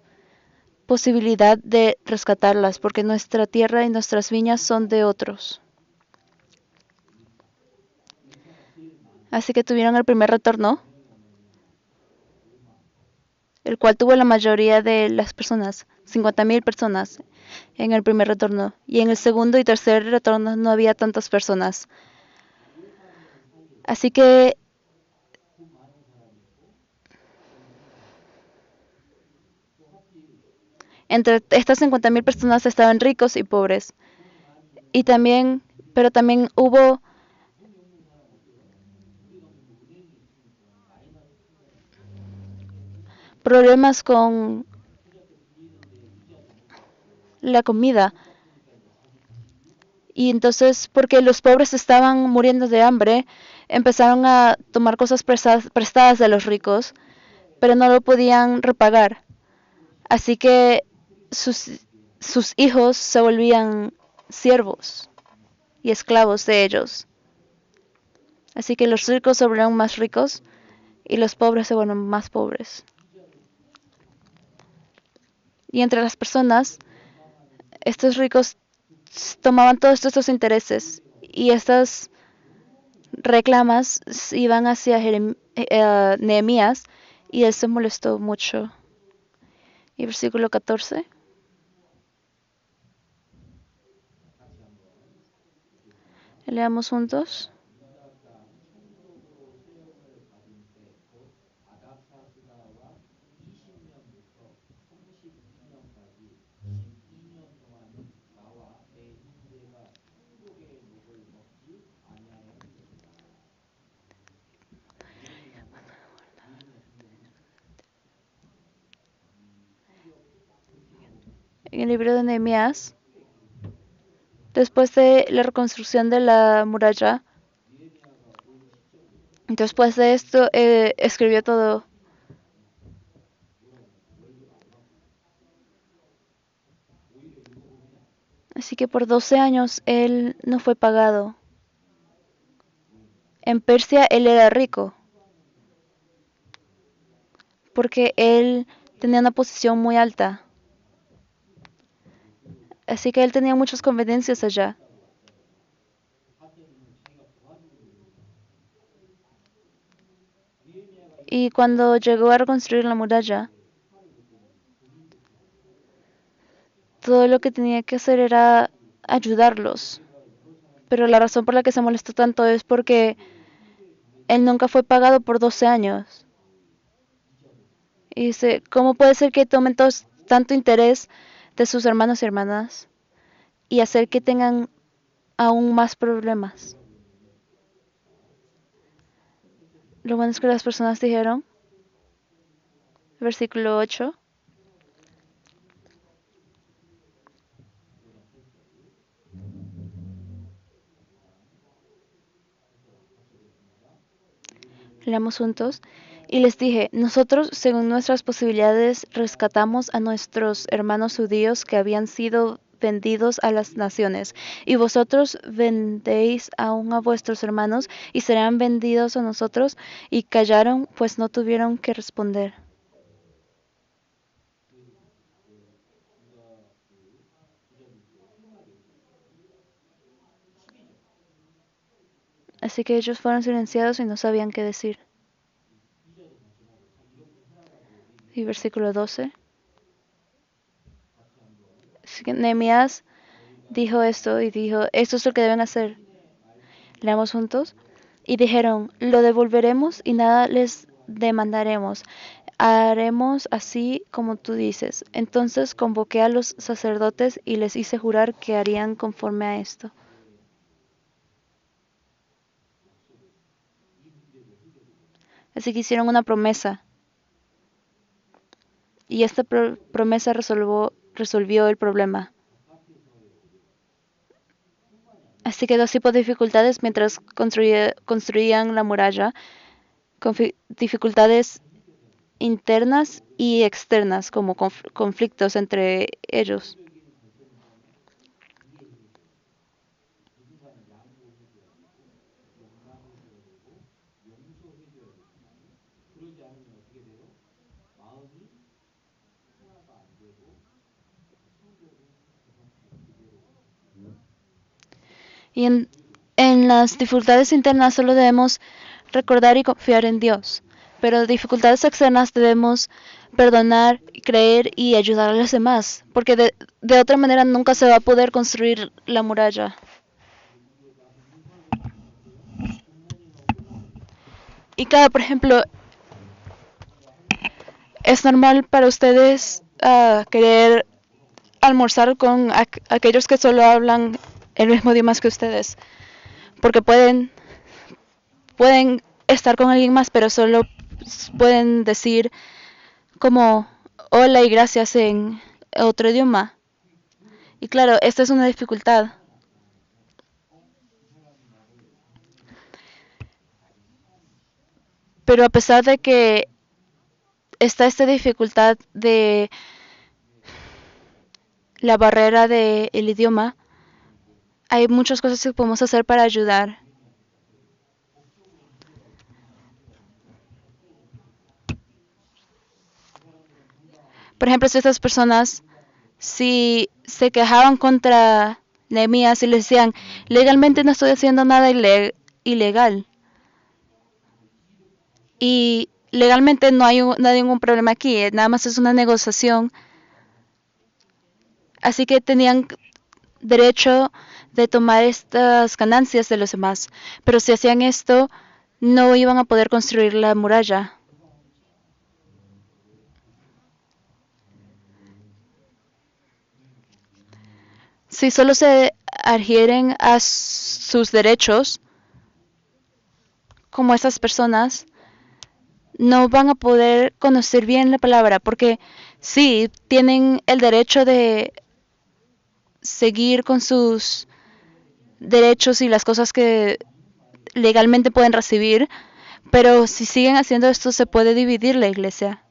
posibilidad de rescatarlas, porque nuestra tierra y nuestras viñas son de otros. Así que tuvieron el primer retorno, el cual tuvo la mayoría de las personas, 50,000 personas en el primer retorno. Y en el segundo y tercer retorno no había tantas personas. Así que entre estas 50,000 personas estaban ricos y pobres. Y también, pero también hubo problemas con la comida. Y entonces, porque los pobres estaban muriendo de hambre, empezaron a tomar cosas prestadas de los ricos, pero no lo podían repagar. Así que sus hijos se volvían siervos y esclavos de ellos. Así que los ricos se volvieron más ricos y los pobres se vuelven más pobres. Y entre las personas, estos ricos tomaban todos estos intereses y estas reclamas iban hacia Nehemías y él se molestó mucho. Y versículo 14. Leamos juntos. el libro de Nehemías, después de la reconstrucción de la muralla, después de esto escribió todo. Así que por 12 años él no fue pagado. En Persia él era rico, porque él tenía una posición muy alta. Así que él tenía muchas conveniencias allá. Y cuando llegó a reconstruir la muralla, todo lo que tenía que hacer era ayudarlos. Pero la razón por la que se molestó tanto es porque él nunca fue pagado por 12 años. Y dice, ¿cómo puede ser que tomen tanto interés de sus hermanos y hermanas y hacer que tengan aún más problemas? Lo bueno es que las personas dijeron, versículo 8, leamos juntos. Y les dije, nosotros, según nuestras posibilidades, rescatamos a nuestros hermanos judíos que habían sido vendidos a las naciones, y vosotros vendéis aún a vuestros hermanos y serán vendidos a nosotros. Y callaron, pues no tuvieron que responder. Así que ellos fueron silenciados y no sabían qué decir. Y versículo 12. Así que Nehemías dijo esto y dijo, esto es lo que deben hacer. Leamos juntos. Y dijeron, lo devolveremos y nada les demandaremos. Haremos así como tú dices. Entonces convoqué a los sacerdotes y les hice jurar que harían conforme a esto. Así que hicieron una promesa. Y esta promesa resolvió el problema. Así que dos tipos de dificultades mientras construían la muralla, dificultades internas y externas, como conflictos entre ellos. Y en las dificultades internas solo debemos recordar y confiar en Dios. Pero dificultades externas debemos perdonar, creer y ayudar a los demás. Porque de otra manera nunca se va a poder construir la muralla. Y claro, por ejemplo, es normal para ustedes querer almorzar con aquellos que solo hablan el mismo idioma que ustedes. Porque pueden estar con alguien más, pero solo pueden decir como hola y gracias en otro idioma. Y claro, esta es una dificultad. Pero a pesar de que está esta dificultad de la barrera del idioma, hay muchas cosas que podemos hacer para ayudar. Por ejemplo, si estas personas si se quejaban contra Nehemías y le decían, legalmente no estoy haciendo nada ilegal. Y legalmente no hay ningún problema aquí, nada más es una negociación. Así que tenían derecho de tomar estas ganancias de los demás. Pero si hacían esto, no iban a poder construir la muralla. Si solo se adhieren a sus derechos, como estas personas, no van a poder conocer bien la palabra, porque sí, tienen el derecho de seguir con sus derechos y las cosas que legalmente pueden recibir, pero si siguen haciendo esto se puede dividir la iglesia.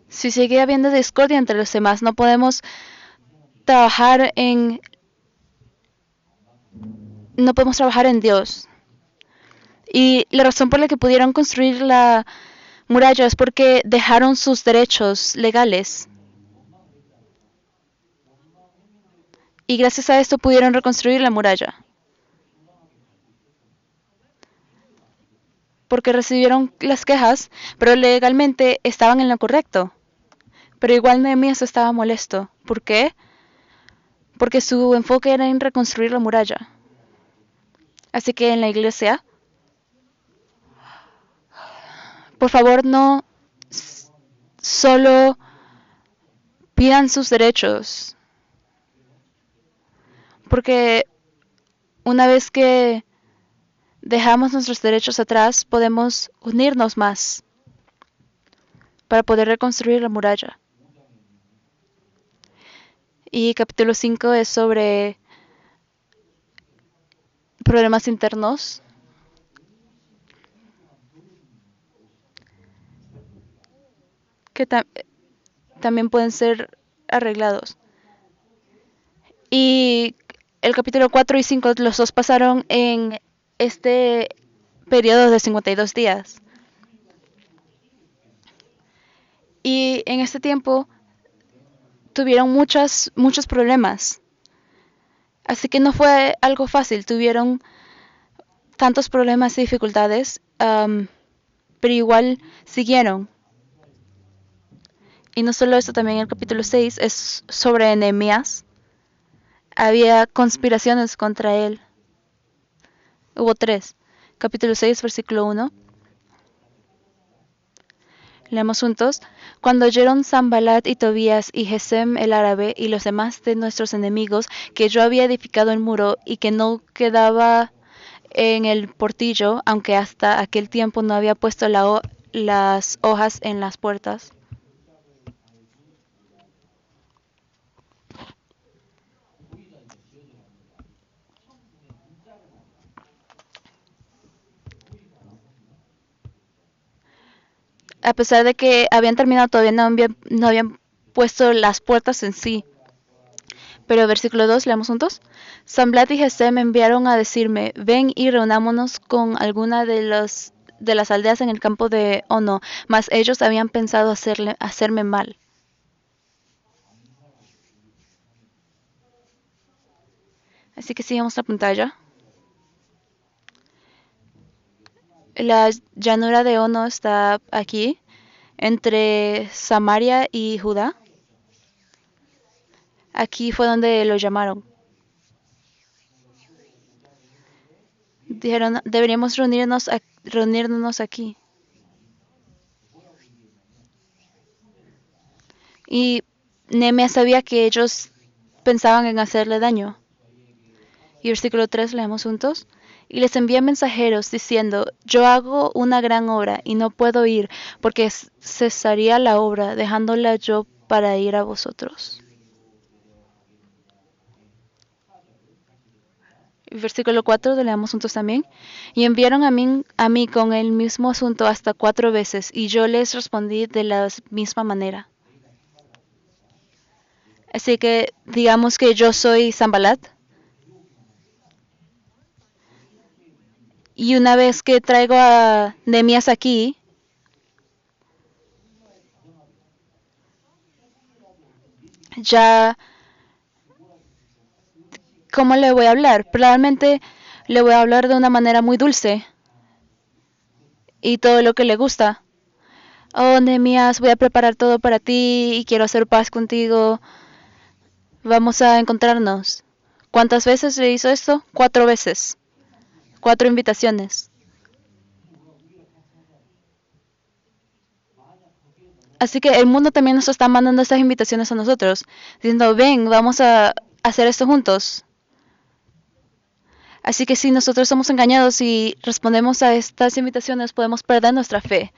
Si sigue habiendo discordia entre los demás, no podemos trabajar en no podemos trabajar en Dios. Y la razón por la que pudieron construir la muralla es porque dejaron sus derechos legales. Y gracias a esto pudieron reconstruir la muralla. Porque recibieron las quejas, pero legalmente estaban en lo correcto. Pero igual Nehemías estaba molesto. ¿Por qué? Porque su enfoque era en reconstruir la muralla. Así que en la iglesia, por favor no solo pidan sus derechos. Porque una vez que dejamos nuestros derechos atrás, podemos unirnos más para poder reconstruir la muralla. Y capítulo 5 es sobre problemas internos. Que también pueden ser arreglados. Y el capítulo 4 y 5, los dos pasaron en este periodo de 52 días. Y en este tiempo tuvieron muchos problemas. Así que no fue algo fácil. Tuvieron tantos problemas y dificultades, pero igual siguieron. Y no solo eso, también el capítulo 6 es sobre Nehemías. Había conspiraciones contra él. Hubo 3. Capítulo 6, versículo 1. Leemos juntos. Cuando oyeron Sanballat y Tobías y Gesem el árabe y los demás de nuestros enemigos que yo había edificado el muro y que no quedaba en el portillo, aunque hasta aquel tiempo no había puesto las hojas en las puertas. A pesar de que habían terminado, todavía no habían puesto las puertas en sí. Pero versículo 2, leamos juntos. Sanballat y Gesem me enviaron a decirme, ven y reunámonos con alguna de las aldeas en el campo de Ono, mas ellos habían pensado hacerme mal. Así que sigamos la pantalla. La llanura de Ono está aquí, entre Samaria y Judá. Aquí fue donde lo llamaron. Dijeron, deberíamos reunirnos aquí. Y Nehemías sabía que ellos pensaban en hacerle daño. Y versículo 3 leemos juntos. Y les envié mensajeros diciendo, yo hago una gran obra y no puedo ir, porque cesaría la obra, dejándola yo para ir a vosotros. Versículo 4, lo leamos juntos también. Y enviaron a mí con el mismo asunto hasta 4 veces, y yo les respondí de la misma manera. Así que digamos que yo soy Sanballat. Y una vez que traigo a Nehemías aquí, ya, ¿cómo le voy a hablar? Probablemente le voy a hablar de una manera muy dulce y todo lo que le gusta. Oh, Nehemías, voy a preparar todo para ti y quiero hacer paz contigo. Vamos a encontrarnos. ¿Cuántas veces le hizo esto? 4 veces. 4 invitaciones. Así que el mundo también nos está mandando estas invitaciones a nosotros, diciendo, ven, vamos a hacer esto juntos. Así que si nosotros somos engañados y respondemos a estas invitaciones, podemos perder nuestra fe.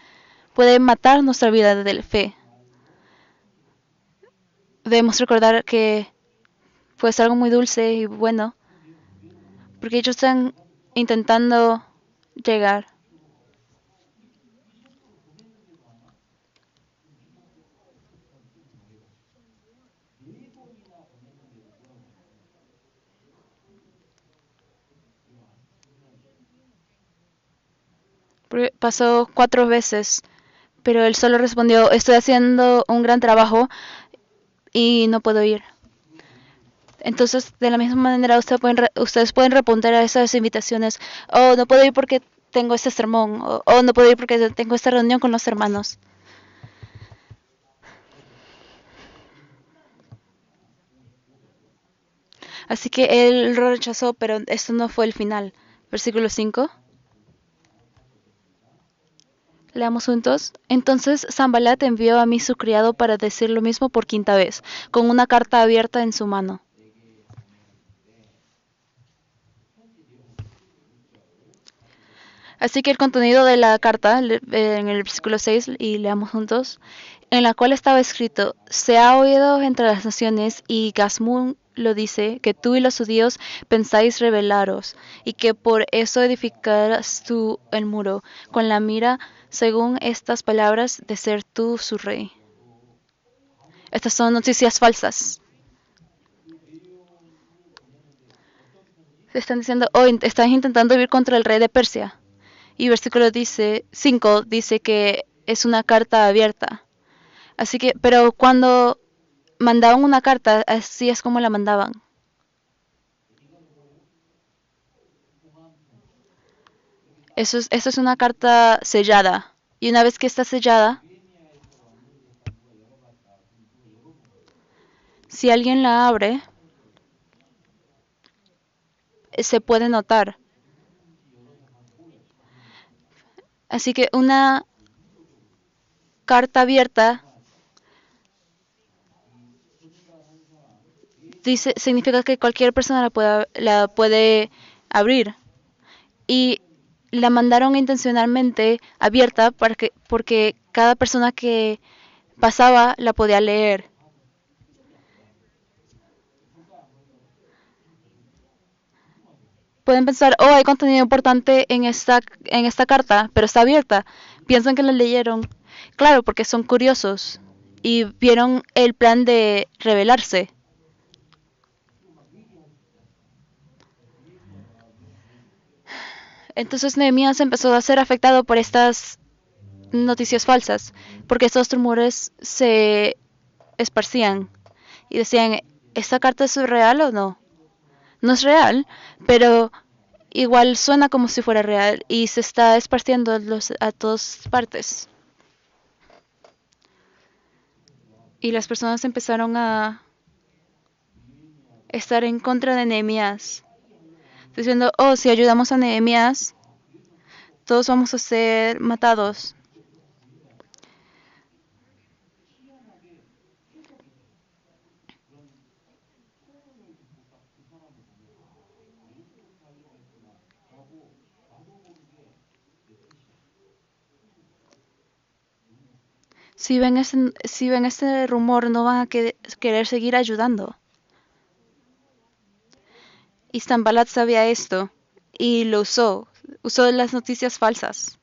Puede matar nuestra vida de la fe. Debemos recordar que fue algo muy dulce y bueno, porque ellos están intentando llegar. Pasó 4 veces, pero él solo respondió, estoy haciendo un gran trabajo y no puedo ir. Entonces, de la misma manera, ustedes pueden responder a esas invitaciones. Oh, no puedo ir porque tengo este sermón. Oh, no puedo ir porque tengo esta reunión con los hermanos. Así que él lo rechazó, pero esto no fue el final. Versículo 5. Leamos juntos. Entonces Sanbalat envió a mí su criado para decir lo mismo por quinta vez, con una carta abierta en su mano. Así que el contenido de la carta, en el versículo 6, y leamos juntos, en la cual estaba escrito, se ha oído entre las naciones, y Gazmún lo dice, que tú y los judíos pensáis rebelaros, y que por eso edificarás tú el muro, con la mira, según estas palabras, de ser tú su rey. Estas son noticias falsas. Se están diciendo, oh, estás intentando ir contra el rey de Persia. Y versículo 5 dice que es una carta abierta. Así que, pero cuando mandaban una carta, así es como la mandaban. Eso es una carta sellada. Y una vez que está sellada, si alguien la abre, se puede notar. Así que una carta abierta significa que cualquier persona la puede abrir. Y la mandaron intencionalmente abierta porque cada persona que pasaba la podía leer. Pueden pensar, oh, hay contenido importante en esta carta, pero está abierta. Piensan que la leyeron. Claro, porque son curiosos y vieron el plan de rebelarse. Entonces Nehemías empezó a ser afectado por estas noticias falsas, porque estos rumores se esparcían y decían, ¿esta carta es real o no? No es real, pero igual suena como si fuera real y se está esparciendo a todas partes. Y las personas empezaron a estar en contra de Nehemías, diciendo, oh, si ayudamos a Nehemías, todos vamos a ser matados. Si ven ese rumor, no van a querer seguir ayudando. Y Sanballat sabía esto y lo usó las noticias falsas.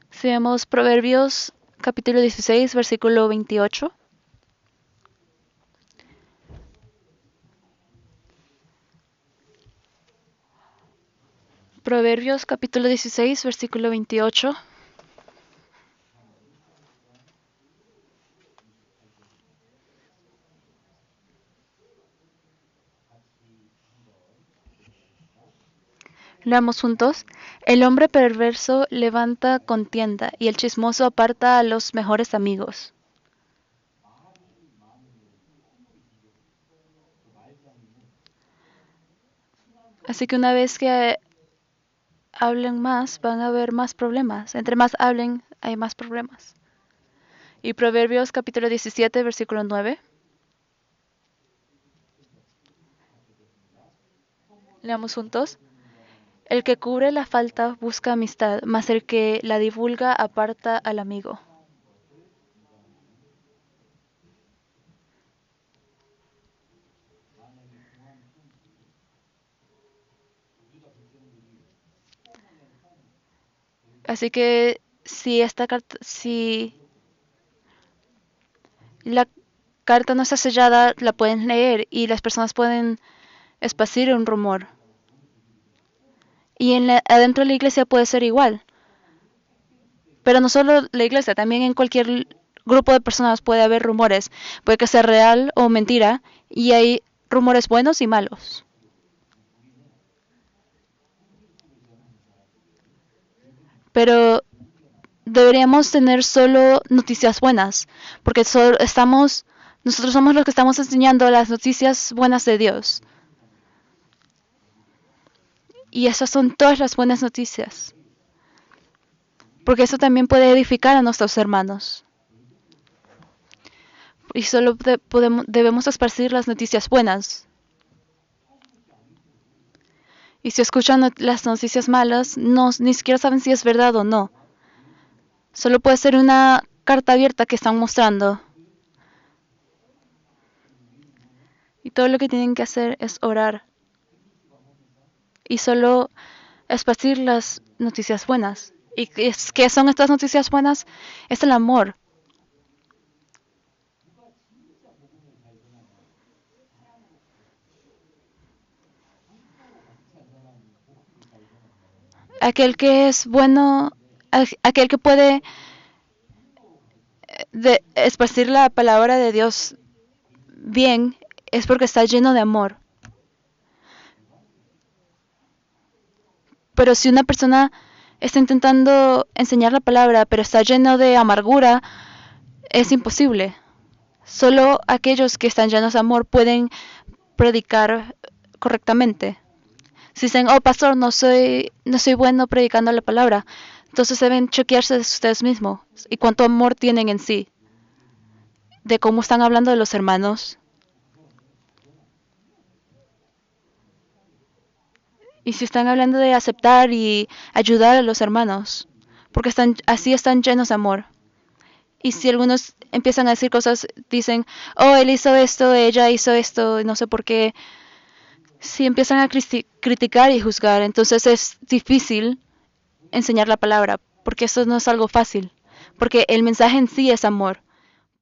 Si vemos Proverbios capítulo 16, versículo 28. Proverbios capítulo 16, versículo 28. Leamos juntos. El hombre perverso levanta contienda y el chismoso aparta a los mejores amigos. Así que una vez que hablen más, van a haber más problemas. Entre más hablen, hay más problemas. Y Proverbios capítulo 17, versículo 9. Leamos juntos. El que cubre la falta busca amistad, mas el que la divulga aparta al amigo. Así que si la carta no está sellada, la pueden leer y las personas pueden esparcir un rumor. Y adentro de la iglesia puede ser igual. Pero no solo la iglesia, también en cualquier grupo de personas puede haber rumores. Puede que sea real o mentira. Y hay rumores buenos y malos. Pero deberíamos tener solo noticias buenas. Porque nosotros somos los que estamos enseñando las noticias buenas de Dios. Y esas son todas las buenas noticias. Porque eso también puede edificar a nuestros hermanos. Y solo debemos esparcir las noticias buenas. Y si escuchan las noticias malas, ni siquiera saben si es verdad o no. Solo puede ser una carta abierta que están mostrando. Y todo lo que tienen que hacer es orar. Y solo esparcir las noticias buenas. ¿Y qué son estas noticias buenas? Es el amor. Aquel que es bueno, aquel que puede esparcir la palabra de Dios bien, es porque está lleno de amor. Pero si una persona está intentando enseñar la palabra, pero está lleno de amargura, es imposible. Solo aquellos que están llenos de amor pueden predicar correctamente. Si dicen, oh pastor, no soy bueno predicando la palabra, entonces deben chequearse de ustedes mismos y cuánto amor tienen en sí, de cómo están hablando de los hermanos. Y si están hablando de aceptar y ayudar a los hermanos, porque así están llenos de amor. Y si algunos empiezan a decir cosas, dicen, oh, él hizo esto, ella hizo esto, no sé por qué. Si empiezan a criticar y juzgar, entonces es difícil enseñar la palabra, porque eso no es algo fácil, porque el mensaje en sí es amor.